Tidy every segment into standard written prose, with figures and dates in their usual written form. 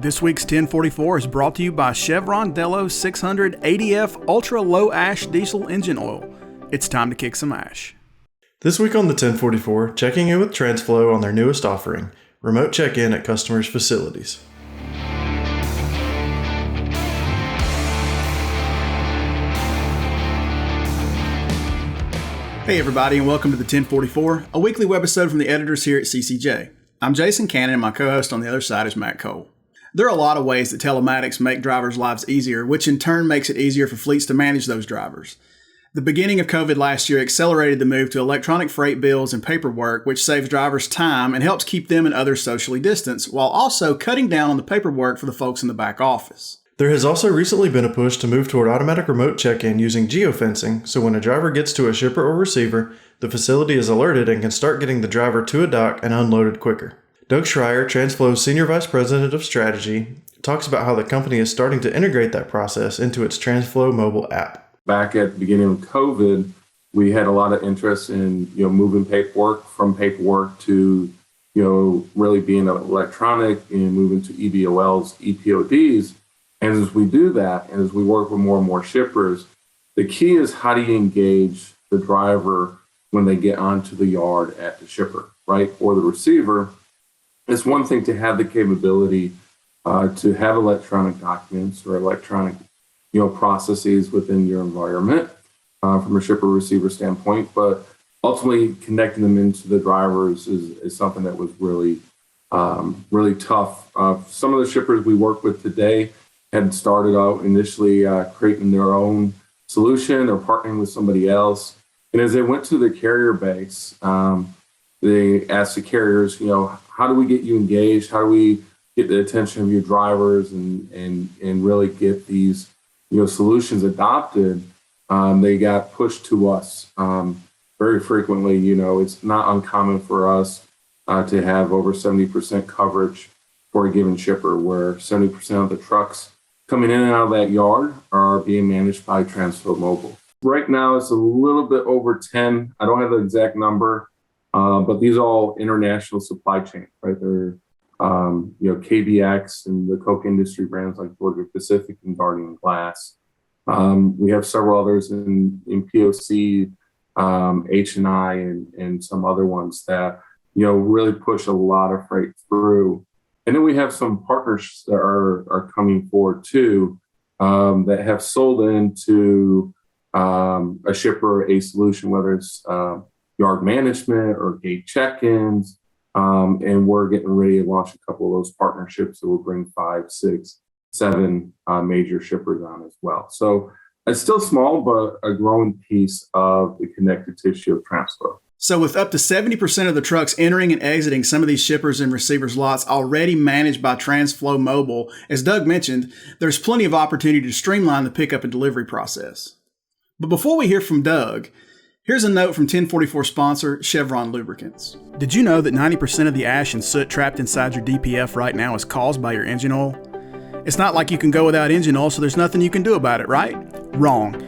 This week's 1044 is brought to you by Chevron Delos 600 ADF Ultra Low Ash Diesel Engine Oil. It's time to kick some ash. This week on the 1044, checking in with Transflo on their newest offering, remote check-in at customers' facilities. Hey everybody, and welcome to the 1044, a weekly webisode from the editors here at CCJ. I'm Jason Cannon, and my co-host on the other side is Matt Cole. There are a lot of ways that telematics make drivers' lives easier, which in turn makes it easier for fleets to manage those drivers. The beginning of COVID last year accelerated the move to electronic freight bills and paperwork, which saves drivers time and helps keep them and others socially distanced, while also cutting down on the paperwork for the folks in the back office. There has also recently been a push to move toward automatic remote check-in using geofencing, so when a driver gets to a shipper or receiver, the facility is alerted and can start getting the driver to a dock and unloaded quicker. Doug Schrier, Transflo's Senior Vice President of Strategy, talks about how the company is starting to integrate that process into its Transflo Mobile app. Back at the beginning of COVID, we had a lot of interest in moving paperwork to really being electronic and moving to EBOLs, EPODs. And as we do that, and as we work with more and more shippers, the key is how do you engage the driver when they get onto the yard at the shipper, right, or the receiver. It's one thing to have the capability to have electronic documents or electronic, processes within your environment from a shipper-receiver standpoint, but ultimately connecting them into the drivers is something that was really, really tough. Some of the shippers we work with today had started out initially creating their own solution or partnering with somebody else, and as they went to the carrier base, they asked the carriers, how do we get you engaged? How do we get the attention of your drivers and really get these, solutions adopted? They got pushed to us very frequently. It's not uncommon for us to have over 70% coverage for a given shipper, where 70% of the trucks coming in and out of that yard are being managed by Transflo Mobile. Right now, it's a little bit over 10. I don't have the exact number. But these are all international supply chains, right? They're, KBX and the Coke industry brands like Georgia Pacific and Guardian Glass. We have several others in POC, H&I, and some other ones that, really push a lot of freight through. And then we have some partners that are coming forward too, that have sold into a shipper a solution, whether it's yard management or gate check-ins, and we're getting ready to launch a couple of those partnerships that will bring 5, 6, 7 major shippers on as well. So it's still small, but a growing piece of the connected tissue of Transflo. So with up to 70% of the trucks entering and exiting some of these shippers and receivers lots already managed by Transflo Mobile, as Doug mentioned, there's plenty of opportunity to streamline the pickup and delivery process. But before we hear from Doug, here's a note from 1044 sponsor Chevron Lubricants. Did you know that 90% of the ash and soot trapped inside your DPF right now is caused by your engine oil? It's not like you can go without engine oil, so there's nothing you can do about it, right? Wrong.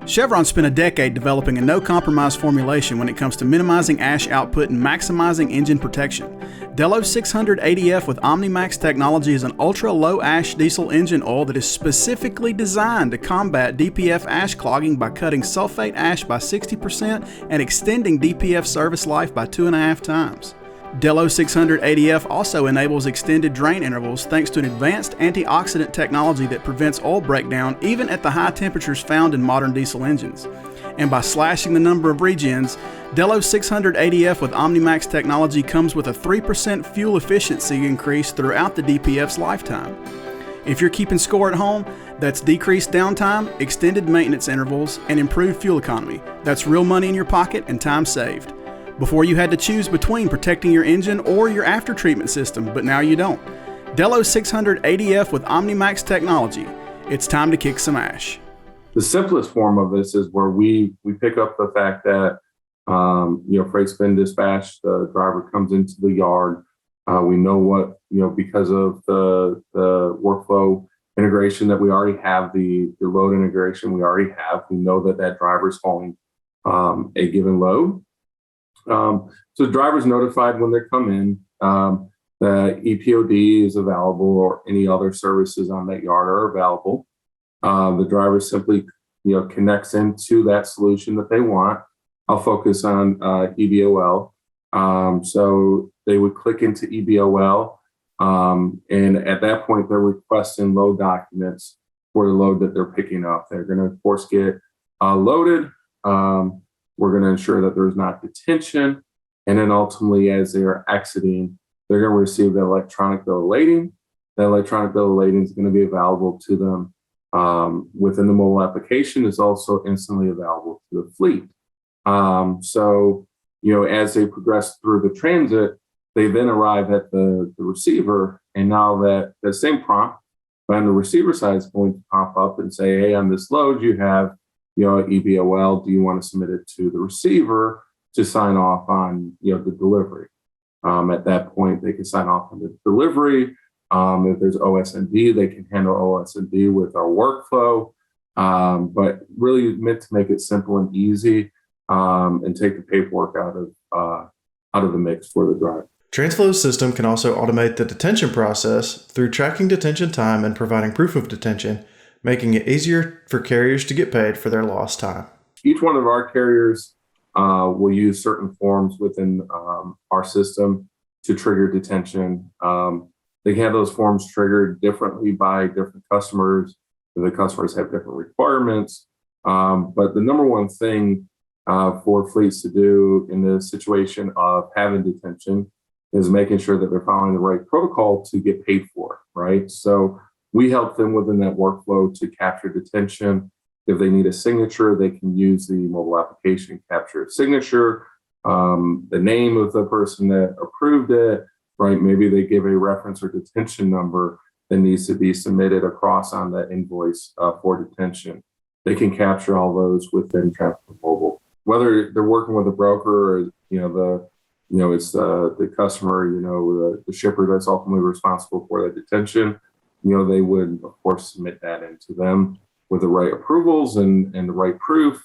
Chevron spent a decade developing a no-compromise formulation when it comes to minimizing ash output and maximizing engine protection. Delos 600 ADF with OmniMax technology is an ultra-low ash diesel engine oil that is specifically designed to combat DPF ash clogging by cutting sulfate ash by 60% and extending DPF service life by 2.5 times. Delos 600 ADF also enables extended drain intervals thanks to an advanced antioxidant technology that prevents oil breakdown even at the high temperatures found in modern diesel engines. And by slashing the number of regens, Delos 600 ADF with OmniMax technology comes with a 3% fuel efficiency increase throughout the DPF's lifetime. If you're keeping score at home, that's decreased downtime, extended maintenance intervals, and improved fuel economy. That's real money in your pocket and time saved. Before you had to choose between protecting your engine or your after-treatment system, but now you don't. Delos 600 ADF with OmniMax technology. It's time to kick some ash. The simplest form of this is where we pick up the fact that, freight's been dispatched, the driver comes into the yard. We know what, because of the workflow integration that we already have, the load integration we already have, we know that driver's hauling a given load. So the driver's notified when they come in. that EPOD is available or any other services on that yard are available. The driver simply, connects into that solution that they want. I'll focus on EBOL. So they would click into EBOL, and at that point, they're requesting load documents for the load that they're picking up. They're going to, of course, get loaded. We're going to ensure that there's not detention. And then ultimately, as they are exiting, they're going to receive the electronic bill of lading. That electronic bill of lading is going to be available to them within the mobile application. Is also instantly available to the fleet. So, as they progress through the transit, they then arrive at the receiver. And now that the same prompt on the receiver side is going to pop up and say, hey, on this load, you have, EBOL. Do you want to submit it to the receiver to sign off on, the delivery? At that point, they can sign off on the delivery. If there's OS&D, they can handle OS&D with our workflow. But really meant to make it simple and easy, and take the paperwork out of the mix for the driver. Transflo's system can also automate the detention process through tracking detention time and providing proof of detention, making it easier for carriers to get paid for their lost time. Each one of our carriers will use certain forms within our system to trigger detention. They can have those forms triggered differently by different customers. The customers have different requirements. But the number one thing for fleets to do in the situation of having detention is making sure that they're following the right protocol to get paid for it, right? So we help them within that workflow to capture detention. If they need a signature, they can use the mobile application, capture a signature, the name of the person that approved it, right? Maybe they give a reference or detention number that needs to be submitted across on the invoice for detention. They can capture all those within Transflo Mobile. Whether they're working with a broker or, it's the customer, the shipper that's ultimately responsible for the detention, they would, of course, submit that into them with the right approvals and the right proof.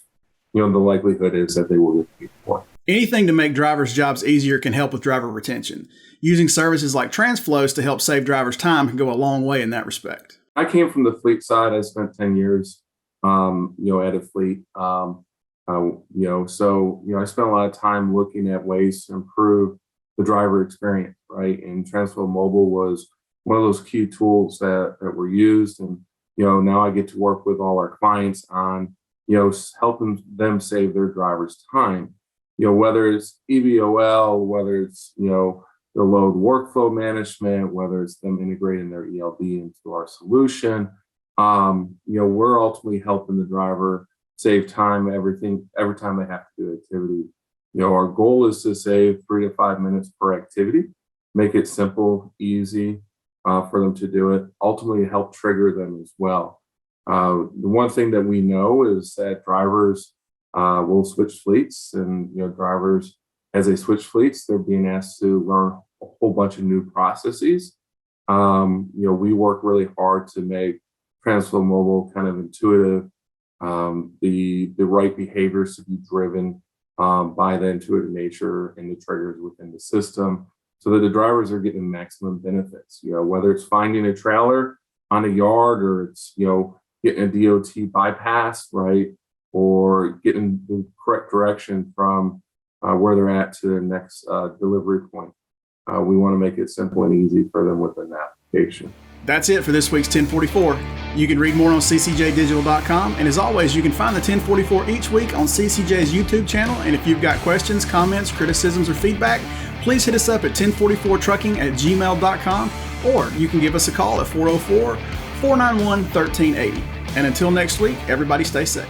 The likelihood is that they will get paid for. Anything to make drivers' jobs easier can help with driver retention. Using services like Transflo's to help save drivers' time can go a long way in that respect. I came from the fleet side. I spent 10 years, at a fleet. I spent a lot of time looking at ways to improve the driver experience, right? And Transflo Mobile was one of those key tools that were used. And, now I get to work with all our clients on, helping them save their drivers' time. Whether it's EBOL, whether it's, the load workflow management, whether it's them integrating their ELD into our solution, we're ultimately helping the driver save time, every time they have to do activity. Our goal is to save 3 to 5 minutes per activity, make it simple, easy for them to do it, ultimately help trigger them as well. The one thing that we know is that drivers will switch fleets, and drivers, as they switch fleets, they're being asked to learn a whole bunch of new processes. We work really hard to make Transflo Mobile kind of intuitive, the right behaviors to be driven by the intuitive nature and the triggers within the system, so that the drivers are getting maximum benefits. Whether it's finding a trailer on a yard, or it's getting a DOT bypass, right, or getting the correct direction from where they're at to the next delivery point. We want to make it simple and easy for them within that application. That's it for this week's 1044. You can read more on ccjdigital.com, and as always, you can find the 1044 each week on CCJ's YouTube channel. And if you've got questions, comments, criticisms, or feedback, please hit us up at 1044trucking@gmail.com, or you can give us a call at 404-491-1380. And until next week, everybody stay safe.